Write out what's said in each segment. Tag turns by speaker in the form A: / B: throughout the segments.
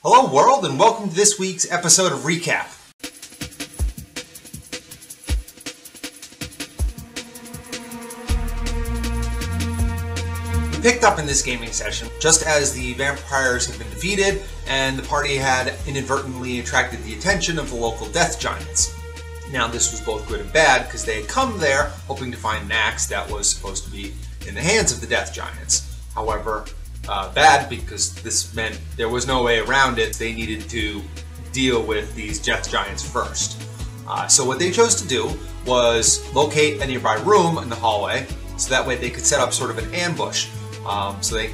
A: Hello world, and welcome to this week's episode of Recap. We picked up in this gaming session just as the vampires had been defeated and the party had inadvertently attracted the attention of the local death giants. Now this was both good and bad because they had come there hoping to find an axe that was supposed to be in the hands of the death giants. However, bad because this meant there was no way around it. They needed to deal with these death giants first. So what they chose to do was locate a nearby room in the hallway so that way they could set up sort of an ambush. So they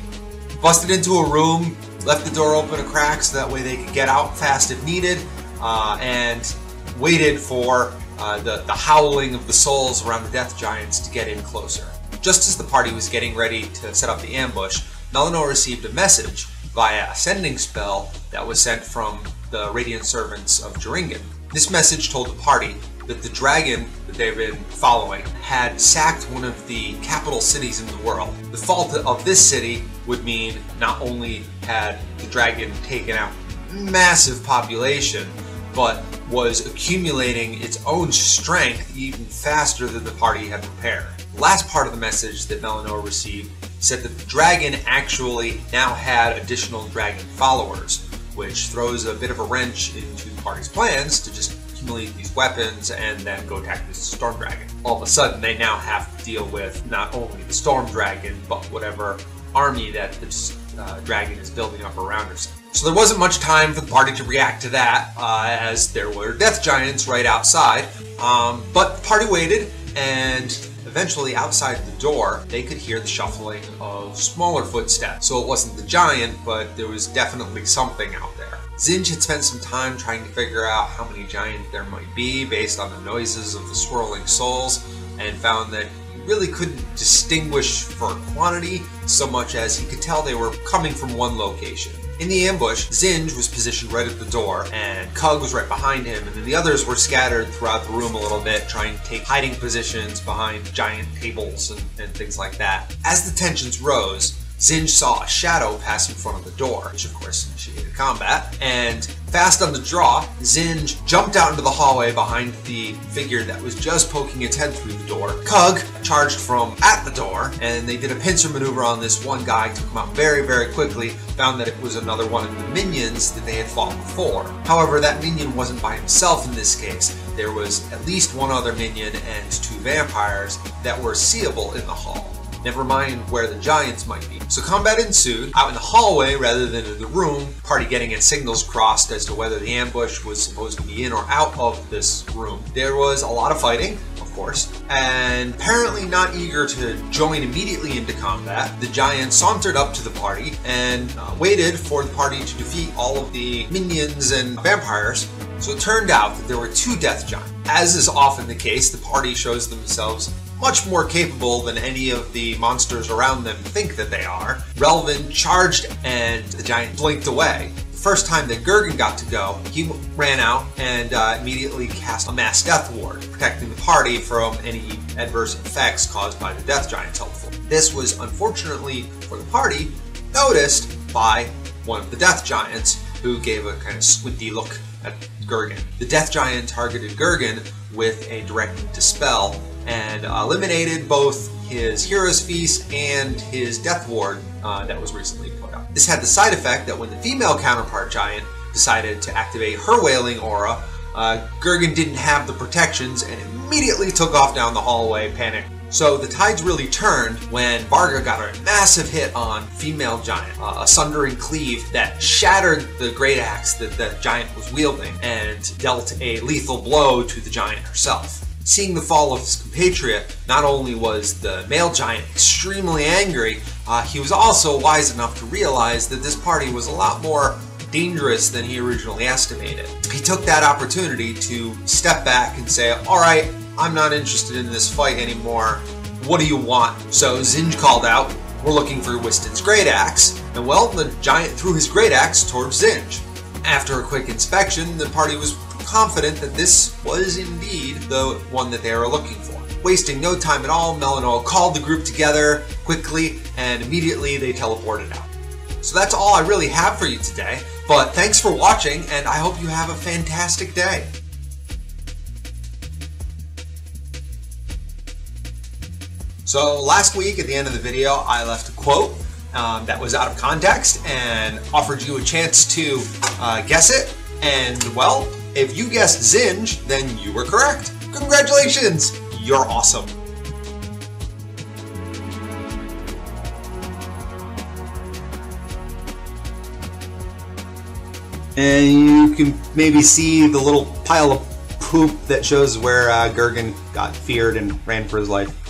A: busted into a room, left the door open a crack so that way they could get out fast if needed, and waited for the howling of the souls around the death giants to get in closer. Just as the party was getting ready to set up the ambush, Melinoe received a message via a sending spell that was sent from the Radiant Servants of Gurgan. This message told the party that the dragon that they've been following had sacked one of the capital cities in the world. The fall of this city would mean not only had the dragon taken out massive population, but was accumulating its own strength even faster than the party had prepared. The last part of the message that Melinoe received said that the dragon actually now had additional dragon followers, which throws a bit of a wrench into the party's plans to just accumulate these weapons and then go attack this storm dragon. All of a sudden, they now have to deal with not only the storm dragon, but whatever army that this dragon is building up around herself. So there wasn't much time for the party to react to that, as there were death giants right outside, but the party waited, and eventually, outside the door, they could hear the shuffling of smaller footsteps. So it wasn't the giant, but there was definitely something out there. Zinj had spent some time trying to figure out how many giants there might be based on the noises of the swirling souls, and found that he really couldn't distinguish for quantity so much as he could tell they were coming from one location. In the ambush, Zinj was positioned right at the door, and Cug was right behind him, and then the others were scattered throughout the room a little bit, trying to take hiding positions behind giant tables and things like that. As the tensions rose, Zinj saw a shadow pass in front of the door, which of course initiated combat, and fast on the draw, Zinj jumped out into the hallway behind the figure that was just poking its head through the door. Cug charged from at the door, and they did a pincer maneuver on this one guy, took him out very, very quickly, found that it was another one of the minions that they had fought before. However, that minion wasn't by himself in this case. There was at least one other minion and two vampires that were seeable in the hall. Never mind where the giants might be. So combat ensued, out in the hallway rather than in the room, party getting its signals crossed as to whether the ambush was supposed to be in or out of this room. There was a lot of fighting, of course, and apparently not eager to join immediately into combat, the giants sauntered up to the party and waited for the party to defeat all of the minions and vampires. So it turned out that there were two death giants. As is often the case, the party shows themselves much more capable than any of the monsters around them think that they are. Relvin charged and the giant blinked away. The first time that Gurgan got to go, he ran out and immediately cast a mass death ward, protecting the party from any adverse effects caused by the death giants, hopefully. This was, unfortunately for the party, noticed by one of the death giants, who gave a kind of squinty look at Gurgan. The death giant targeted Gurgan with a direct dispel, and eliminated both his Hero's Feast and his Death Ward that was recently put up. This had the side effect that when the female counterpart giant decided to activate her wailing aura, Gurgan didn't have the protections and immediately took off down the hallway, panicked. So the tides really turned when Varga got a massive hit on female giant, a sundering cleave that shattered the great axe that the giant was wielding and dealt a lethal blow to the giant herself. Seeing the fall of his compatriot, not only was the male giant extremely angry, he was also wise enough to realize that this party was a lot more dangerous than he originally estimated. He took that opportunity to step back and say, "Alright, I'm not interested in this fight anymore. What do you want?" So Zinj called out, "We're looking for Wystan's great axe." And well, the giant threw his great axe towards Zinj. After a quick inspection, the party was confident that this was indeed the one that they were looking for. Wasting no time at all, Melinoe called the group together quickly, and immediately they teleported out. So that's all I really have for you today. But thanks for watching, and I hope you have a fantastic day. So last week at the end of the video, I left a quote that was out of context and offered you a chance to guess it. And well, if you guessed Zinj, then you were correct. Congratulations, you're awesome. And you can maybe see the little pile of poop that shows where Gurgan got feared and ran for his life.